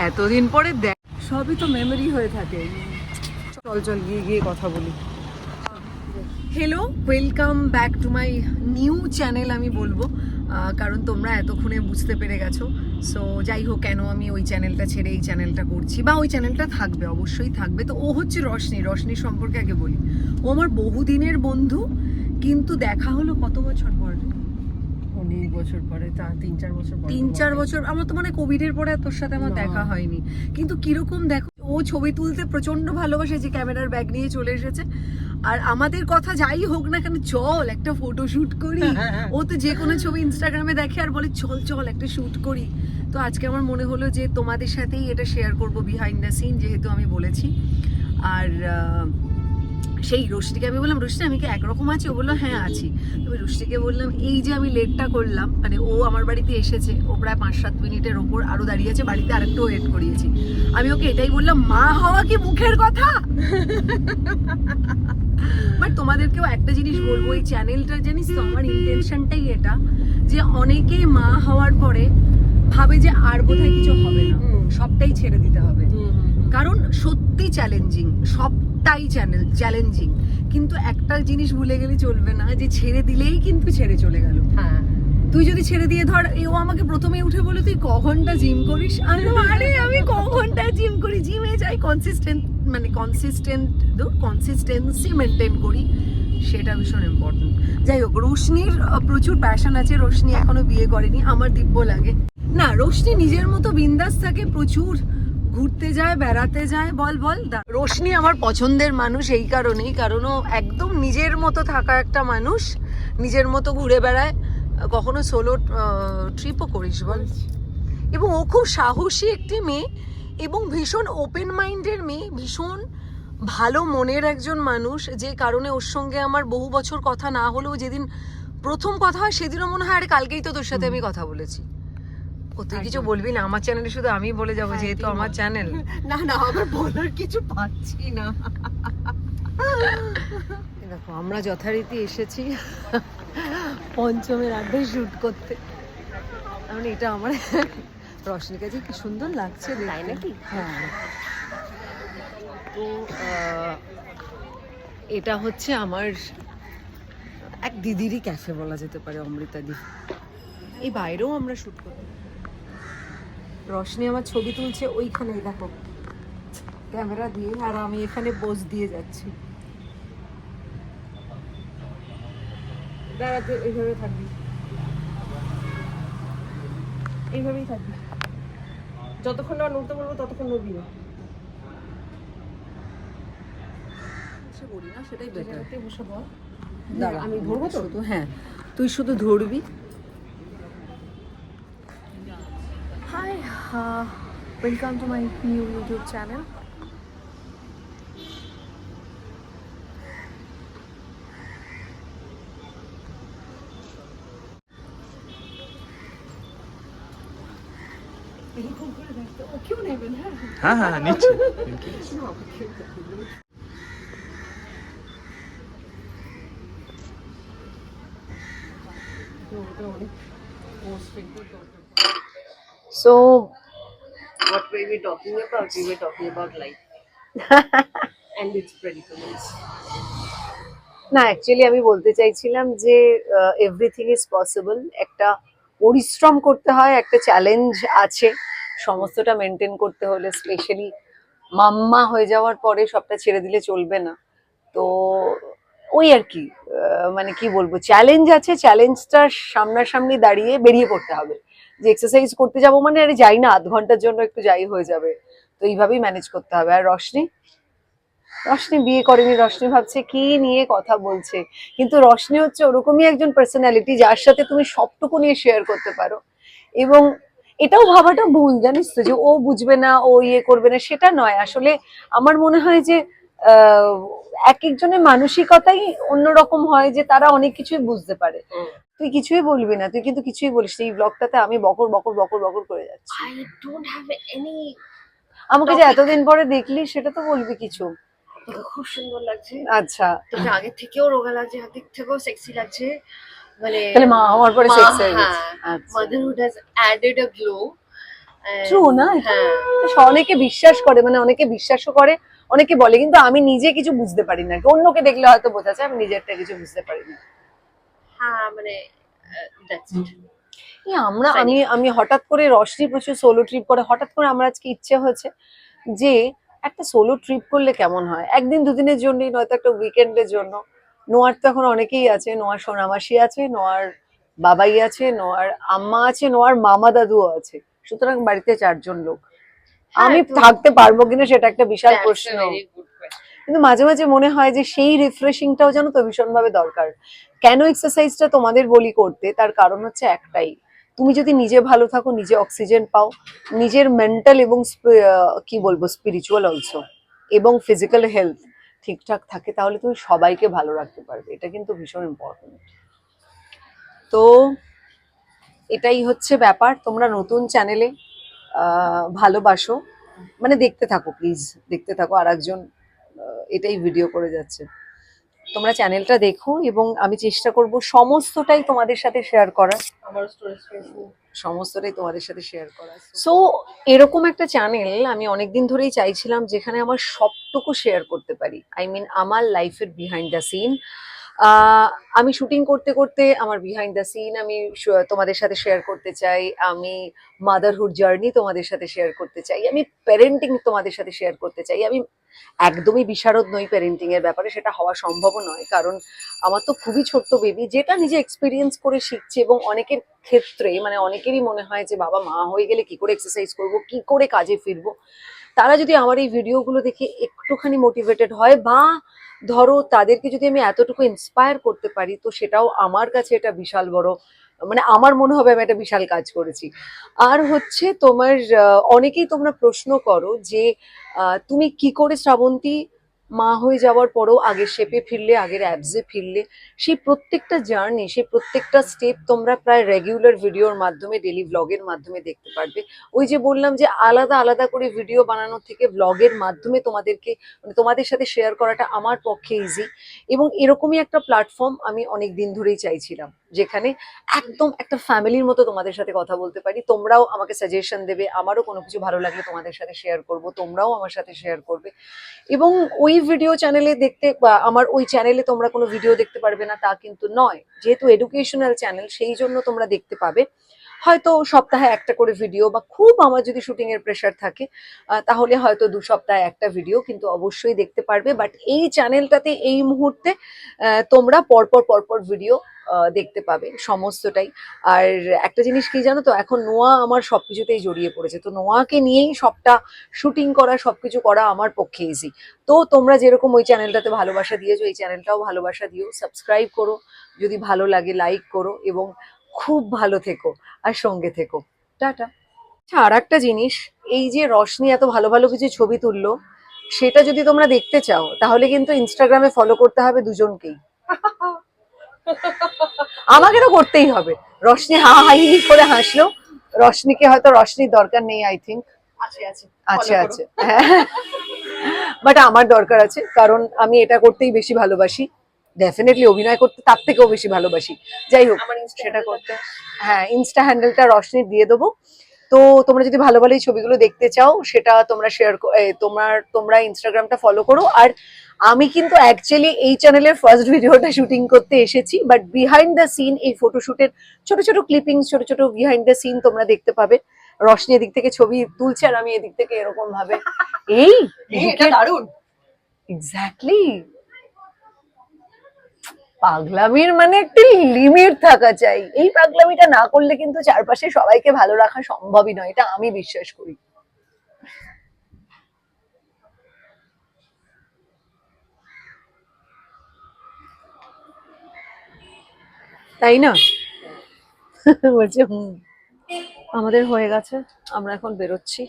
এতদিন পরে দেখ, সবই তো মেমোরি হয়ে থাকে। চল চল গিয়ে গিয়ে কথা বলি। Hello, welcome back to my new channel আমি বলবো, কারণ তোমরা এতক্ষণে বুঝতে পেরে গেছো। সো যাই হোক, কেন আমি ওই চ্যানেলটা ছেড়ে এই চ্যানেলটা করছি, বা ওই চ্যানেলটা থাকবে, অবশ্যই থাকবে। তো ও হচ্ছে রশনির সম্পর্কে আগে বলি। ও আমার বহুদিনের বন্ধু, কিন্তু দেখা হলো কত বছর পর? অনেক বছর পরে, তা 3-4 বছর পরে। 3-4 বছর। আমার তো মানে কোভিডের পরে তোর সাথে আমার দেখা হয়নি, কিন্তু কিরকম দেখো, ও ছবি তুলতে প্রচন্ড ভালোবাসে, যে ক্যামেরার ব্যাগ নিয়ে চলে এসেছে। আর আমাদের কথা যাই হোক না কেন, চল একটা ফটো শুট করি। ও তো যে কোনো ছবি ইনস্টাগ্রামে দেখে আর বলে চল চল একটা শুট করি। তো আজকে আমার মনে হলো যে তোমাদের সাথেই এটা শেয়ার করব, বিহাইন্ড দ্য সিন, যেহেতু আমি বলেছি। আর সেই রুষ্টিকে আমি বললাম, রুষ্টি আমি কি একরকম আছি? ও বললো হ্যাঁ আছি। তবে রুষ্টিকে বললাম, এই যে আমি লেটটা করলাম, মানে ও আমার বাড়িতে এসেছে, ও প্রায় 5-7 মিনিটের ওপর আরো দাঁড়িয়ে আছে, বাড়িতে আরেকটু ওয়েট করিয়েছি। আমি ওকে এটাই বললাম, মা হওয়া কি মুখের কথা? বাট তোমাদেরকেও একটা জিনিস বলবো, এই চ্যানেলটা জানিস তো, আমার ইন্টেনশনটাই এটা, যে অনেকেই মা হওয়ার পরে ভাবে যে আর বোধহয় কিছু হবে না, সবটাই ছেড়ে দিতে হবে। কারণ সত্যি চ্যালেঞ্জিং, সবটাই চ্যালেঞ্জিং, কিন্তু একটা জিনিস ভুলে গেলে চলবে না, যে ছেড়ে দিলেই কিন্তু ছেড়ে চলে গেল। হ্যাঁ, তুই যদি ছেড়ে দিয়ে ধর, ও আমাকে প্রথমে উঠে বলে তুই ক ঘন্টা জিম করিস? আরে আমি ক ঘন্টা জিম করি, জিমে যাই, কনসিস্টেন্সি মেনটেন করি, সেটা ভীষণ ইম্পর্টেন্ট। যাই হোক, রোশনির প্রচুর প্যাশন আছে, রোশনি এখনো বিয়ে করেনি, আমার দিব্য লাগে না। রোশনি নিজের মতো বিন্দাস থাকে, প্রচুর ঘুরতে যায়, বেড়াতে যায়। বল বল। রোশনি আমার পছন্দের মানুষ এই কারণেই, কারণ ও একদম নিজের মতো থাকা একটা মানুষ, নিজের মতো ঘুরে বেড়ায়, কখনো সোলো ট্রিপও করিস বল। এবং ও খুব সাহসী একটি মেয়ে, এবং ভীষণ ওপেন মাইন্ডের মেয়ে, ভীষণ ভালো মনের একজন মানুষ, যে কারণে ওর সঙ্গে আমার বহু বছর কথা না হলেও যেদিন প্রথম কথা হয়, সেদিনও মনে হয় আরে কালকেই তো তোর সাথে আমি কথা বলেছি। ও তুই কিছু বলবি না? আমার চ্যানেলে শুধু আমি বলে যাবো, যেহেতু আমার চ্যানেল। না না, আমার বলার কিছু পাচ্ছি না। দেখো, আমরা যথারীতি এসেছি পঞ্চমের আড্ডায় শুট করতে। কারণ এটা আমার রশনির কাছে কি সুন্দর লাগছে, তাই নাকি? হ্যাঁ। তো এটা হচ্ছে আমার এক দিদিরই ক্যাফে বলা যেতে পারে, অমৃতাদি। এই বাইরেও আমরা শুট করি। রশনি আমার ছবি তুলছে ওইখানে, দেখো ক্যামেরা দিয়ে, আর আমি এখানে পোজ দিয়ে যাচ্ছি। দাঁড়াতে এইভাবে থাকবি, এইভাবেই থাকবি, যতক্ষণ না নড়তে বলবো ততক্ষণ নড়বি না। বলি না, সেটাই বেটার। বসে বল, আমি ধরবো তো শুধু, হ্যাঁ তুই শুধু ধরবি। Hi, welcome to my new YouTube channel. ওকেও নেবেন? হ্যাঁ হ্যাঁ নিচ্ছি। So what were we talking about? We were talking about life and its predicaments. না, অ্যাকচুয়ালি আমি বলতে চাইছিলাম যে এভরিথিং ইজ পসিবল। একটা পরিশ্রম করতে হয়, একটা চ্যালেঞ্জ আছে, সমস্তটা মেনটেন করতে হলে, স্পেশালি মাম্মা হয়ে যাওয়ার পরে সবটা ছেড়ে দিলে চলবে না। তো ওই আর কি, মানে কি বলবো, চ্যালেঞ্জ আছে, চ্যালেঞ্জটার সামনাসামনি দাঁড়িয়ে বেরিয়ে পড়তে হবে। যে এক্সারসাইজ করতে যাবো মানে আরে যাই না, 1/2 ঘন্টার জন্য একটু যাই হয়ে যাবে। তো এইভাবেই ম্যানেজ করতে হবে। আর রশনি বিয়ে করেনি, রশনি ভাবছে কি নিয়ে কথা বলছে, কিন্তু রশনি হচ্ছে ওরকমই একজন পার্সোনালিটি যার সাথে তুমি সবটুকু নিয়ে শেয়ার করতে পারো। এবং এটাও ভাবাটা ভুল, জানিস তো, যে ও বুঝবে না, ও ইয়ে করবে না, সেটা নয়। আসলে আমার মনে হয় যে এক একজনের মানসিকতাই অন্যরকম হয়, যে তারা অনেক কিছুই বুঝতে পারে। তুই কিছুই বলবি না, তুই কিন্তু কিছুই বলিস না। এই ব্লগটাতে আমি বকর বকর বকর বকর করে যাচ্ছি। I don't have any. আমাকে যে এতদিন পরে দেখলি, সেটা তো বলবি কিছু। খুব সুন্দর লাগছে। আচ্ছা, তোকে আগের থেকেও রোগা লাগছে, হাত থেকেও সেক্সি লাগছে। মানে তাহলে মা হওয়ার পরে সেক্স হয়ে গেছে। motherhood has added a glow true না এটা? হ্যাঁ অনেকে বিশ্বাস করে, মানে অনেকে বিশ্বাসও করে, অনেকে বলে, কিন্তু আমি নিজে কিছু বুঝতে পারি না। অন্যকে দেখলে হয়তো বোঝা যায়, আমি নিজেরটা কিছু বুঝতে পারি না। হ্যাঁ মানে দ্যাটস ইট। এই আমি হঠাৎ করে, রশনি প্রচুর সোলো ট্রিপ করে, হঠাৎ করে আমার আজকে ইচ্ছে হয়েছে যে একটা সোলো ট্রিপ করলে কেমন হয়, একদিন দুদিনের জন্যই, নয়তো একটা উইকেন্ডের জন্য। নোয়ার তো এখন অনেকেই আছে, নোয়ার সোনামাসি আছে, নোয়ার বাবাই আছে, নোয়ার আম্মা আছে, নোয়ার মামা দাদুও আছে, সুতরাং বাড়িতে 4 জন লোক। আমি থাকতে পারবো কিনা সেটা একটা বিশাল প্রশ্ন। কিন্তু মাঝে মাঝে মনে হয় যে সেই রিফ্রেশিংটাও যেন তো ভীষণভাবে দরকার। কেন এক্সারসাইজটা তোমাদের বলি করতে, তার কারণ হচ্ছে একটাই, তুমি যদি নিজে ভালো থাকো, নিজে অক্সিজেন পাও, নিজের মেন্টাল এবং কি বলবো স্পিরিচুয়াল অলসো এবং ফিজিক্যাল হেলথ ঠিকঠাক থাকে, তাহলে তুমি সবাইকে ভালো রাখতে পারবে। এটা কিন্তু ভীষণ ইম্পর্টেন্ট। তো এটাই হচ্ছে ব্যাপার। তোমরা নতুন চ্যানেলে ভালোবাসো, মানে দেখতে থাকো প্লিজ, দেখতে থাকো। আর একজন এটাই ভিডিও করে যাচ্ছে, তোমরা চ্যানেলটা দেখো এবং আমি চেষ্টা করব সমস্তটাই তোমাদের সাথে শেয়ার করার, আমার স্টোরেজ স্পেস সমস্তটাই তোমাদের সাথে শেয়ার করা। সো এরকম একটা চ্যানেল আমি অনেকদিন ধরেই চাইছিলাম, যেখানে আমার সবটুকু শেয়ার করতে পারি। আই মিন আমার লাইফের বিহাইন্ড দ্য সিন। আমি শুটিং করতে করতে আমার বিহাইন্ড দ্য সিন আমি তোমাদের সাথে শেয়ার করতে চাই, আমি মাদারহুড জার্নি তোমাদের সাথে শেয়ার করতে চাই, আমি প্যারেন্টিং তোমাদের সাথে শেয়ার করতে চাই। আমি একদমই বিশারদ নই প্যারেন্টিং এর ব্যাপারে, সেটা হওয়া সম্ভব নয়, কারণ আমার তো খুবই ছোট্ট বেবি, যেটা নিজে এক্সপিরিয়েন্স করে শিখছে। এবং অনেকের ক্ষেত্রে, মানে অনেকেরই মনে হয় যে বাবা মা হয়ে গেলে কি করে এক্সারসাইজ করব, কি করে কাজে ফিরবো। তারা যদি আমার এই ভিডিওগুলো দেখে একটুখানি মোটিভেটেড হয়, বা ধরো তাদেরকে যদি আমি এতটুকু ইন্সপায়ার করতে পারি, তো সেটাও আমার কাছে এটা বিশাল বড়, মানে আমার মনে হবে আমি একটা বিশাল কাজ করেছি। আর হচ্ছে তোমার অনেকেই তোমরা প্রশ্ন করো যে তুমি কি করে শ্রাবন্তী মা হয়ে যাওয়ার পরও আগের শেপে ফিরলে, আগের অ্যাবসে ফিরলে। সেই প্রত্যেকটা জার্নি, সেই প্রত্যেকটা স্টেপ তোমরা প্রায় রেগুলার ভিডিওর মাধ্যমে, ডেলি ব্লগের মাধ্যমে দেখতে পারবে। ওই যে বললাম যে আলাদা আলাদা করে ভিডিও বানানোর থেকে ব্লগের মাধ্যমে তোমাদেরকে, মানে তোমাদের সাথে শেয়ার করাটা আমার পক্ষে ইজি। এবং এরকমই একটা প্ল্যাটফর্ম আমি অনেক দিন ধরেই চাইছিলাম, যেখানে একদম একটা ফ্যামিলির মতো তোমাদের সাথে কথা বলতে পারি। তোমরাও আমাকে সাজেশন দেবে, আমারও কোনো কিছু ভালো লাগলে তোমাদের সাথে শেয়ার করব, তোমরাও আমার সাথে শেয়ার করবে। এবং ওই ভিডিও চ্যানেলে দেখতে, বা আমার ওই চ্যানেলে তোমরা কোনো ভিডিও দেখতে পারবে না তা কিন্তু নয়, যেহেতু এডুকেশনাল চ্যানেল সেই জন্য তোমরা দেখতে পাবে হয়তো সপ্তাহে একটা করে ভিডিও, বা খুব আমার যদি শুটিং এর প্রেশার থাকে তাহলে হয়তো 2 সপ্তাহে একটা ভিডিও, কিন্তু অবশ্যই দেখতে পারবে। বাট এই চ্যানেলটাতে এই মুহূর্তে তোমরা পরপর পরপর ভিডিও দেখতে পাবে সমস্তটাই। আর একটা জিনিস কি জানো তো, এখন নোয়া আমার সবকিছুতেই জড়িয়ে পড়েছে, তো নোয়াকে নিয়েই সবটা শুটিং করা, সবকিছু করা আমার পক্ষে ইজি। তো তোমরা যেরকম ওই চ্যানেলটাতে ভালোবাসা দিয়েছো, এই চ্যানেলটাও ভালোবাসা দিও, সাবস্ক্রাইব করো, যদি ভালো লাগে লাইক করো, এবং খুব ভালো থেকো আর সঙ্গে থেকো। টাটা। আর একটা জিনিস, এই যে রশনি এত ভালো ভালো কিছু ছবি তুললো, সেটা যদি তোমরা দেখতে চাও তাহলে কিন্তু ইনস্টাগ্রামে ফলো করতে হবে দুজনকেই। আমাকে তো করতেই হবে। রশনি হা হাই হি করে হাসলো, রশনিকে হয়তো রশনির দরকার নেই, আই থিঙ্ক আছে আছে আছে আছে, হ্যাঁ, বাট আমার দরকার আছে, কারণ আমি এটা করতেই বেশি ভালোবাসি, ডেফিনেটলি অভিনয় করতে তার থেকেও বেশি ভালোবাসি। যাই হোক, আমার Insta সেটা handle করতে, হ্যাঁ, ইনস্টা হ্যান্ডেলটা রশনির দিয়ে দেবো। তো তোমরা যদি ভালো ভালো এই ছবিগুলো দেখতে চাও, সেটা তোমরা শেয়ার, তোমরা ইনস্টাগ্রামটা ফলো করো। আর আমি কিন্তু অ্যাকচুয়ালি এই চ্যানেলের ফার্স্ট ভিডিওটা শুটিং করতে এসেছি, বাট বিহাইন্ড দ্য সিন, এই ফটোশুটের ছোট ছোট ক্লিপিংস, ছোট ছোট বিহাইন্ড দ্য সিন তোমরা দেখতে পাবে। রশনি এদিক থেকে ছবি তুলছে আর আমি এদিক থেকে এরকম ভাবে, এই এটা দারুণ। এক্স্যাক্টলি, পাগলামির মানে একটি লিমিট থাকা চাই। এই পাগলামিটা না করলে কিন্তু চারপাশে সবাইকে ভালো রাখা সম্ভবই নয়, এটা আমি বিশ্বাস করি। তাই না? বলছে আমাদের হয়ে গেছে, আমরা এখন বেরোচ্ছি।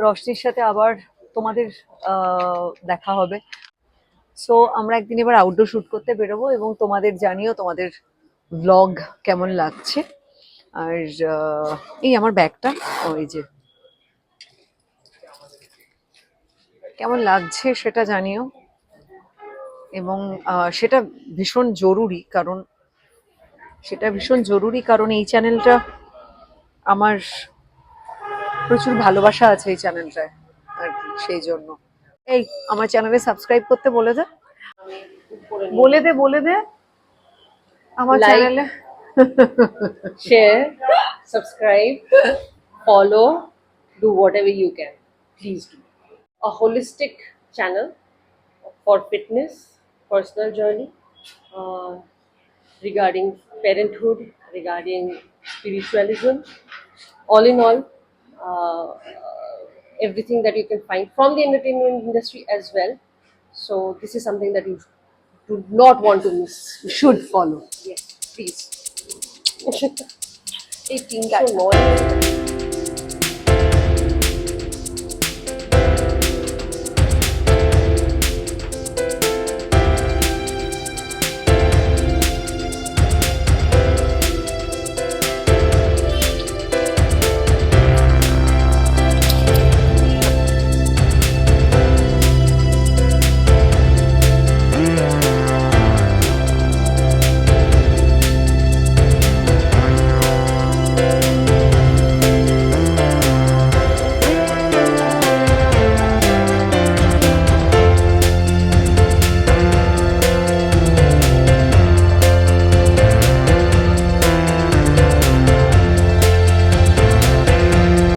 রশনির সাথে আবার তোমাদের দেখা হবে। সো আমরা একদিন এবার আউটডোর শুট করতে বেরোবো, এবং তোমাদের জানিও তোমাদের ব্লগ কেমন লাগছে। আর এই আমার ব্যাগটা, এই যে কেমন লাগছে সেটা জানিও। এবং সেটা ভীষণ জরুরি, কারণ এই চ্যানেলটা আমার প্রচুর ভালোবাসা আছে এই চ্যানেলটায় আর কি, সেই জন্য। এই আমার চ্যানেলে সাবস্ক্রাইব করতে বলে দে, বলে দে আমার Like, চ্যানেলে। share, subscribe, follow, do whatever you can. Please do. A holistic channel for fitness, personal journey, uh, regarding parenthood, regarding spiritualism, all in all, everything that you can find from the entertainment industry as well. So this is something that you do not want to miss. Should follow. Yes, please. 18 so annoying.